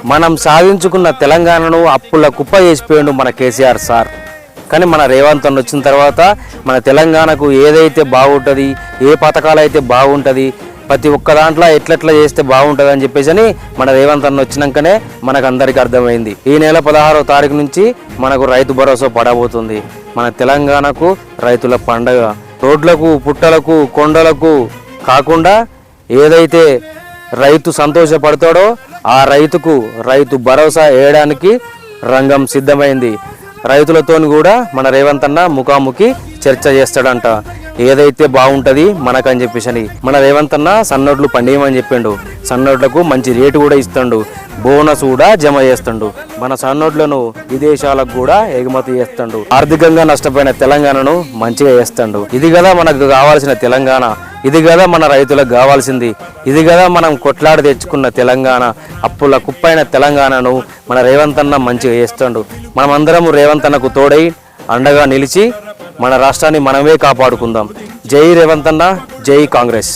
మనం సాధించుకున్న తెలంగాణను అప్పుల కుప్ప చేసిపోయిండు మన కేసీఆర్ సార్. కానీ మన రేవంత్ అన్న వచ్చిన తర్వాత మన తెలంగాణకు ఏదైతే బాగుంటుంది, ఏ పథకాలు అయితే బాగుంటుంది, ప్రతి ఒక్క దాంట్లో ఎట్లెట్లా చేస్తే బాగుంటుంది అని చెప్పేసి మన రేవంత్ అన్న వచ్చినాకనే మనకు అందరికీ అర్థమైంది. ఈ నెల 16వ తారీఖు నుంచి మనకు రైతు భరోసా పడబోతుంది. మన తెలంగాణకు రైతుల పండగ. రోడ్లకు, పుట్టలకు, కొండలకు కాకుండా ఏదైతే రైతు సంతోషపడతాడో ఆ రైతుకు రైతు భరోసా వేయడానికి రంగం సిద్ధమైంది. రైతులతోని కూడా మన రేవంత్ అన్న ముఖాముఖి చర్చ చేస్తాడంట. ఏదైతే బాగుంటుంది మనకని చెప్పేసి మన రేవంత్ అన్న సన్నోట్లు పండియమని చెప్పిండు. సన్నోట్లకు మంచి రేటు కూడా ఇస్తాడు, బోనస్ కూడా జమ చేస్తాడు. మన సన్నోట్లను విదేశాలకు కూడా ఎగుమతి చేస్తాడు. ఆర్థికంగా నష్టపోయిన తెలంగాణను మంచిగా చేస్తాడు. ఇది కదా మనకు కావాల్సిన తెలంగాణ, ఇది కదా మన రైతులకు కావాల్సింది, ఇది కదా మనం కొట్లాడి తెచ్చుకున్న తెలంగాణ. అప్పుల కుప్పైన తెలంగాణను మన రేవంత్ అన్న మంచిగా చేస్తాడు. మనమందరం రేవంత్ అన్నకు తోడై అండగా నిలిచి మన రాష్ట్రాన్ని మనమే కాపాడుకుందాం. జై రేవంత్ అన్న, జై కాంగ్రెస్.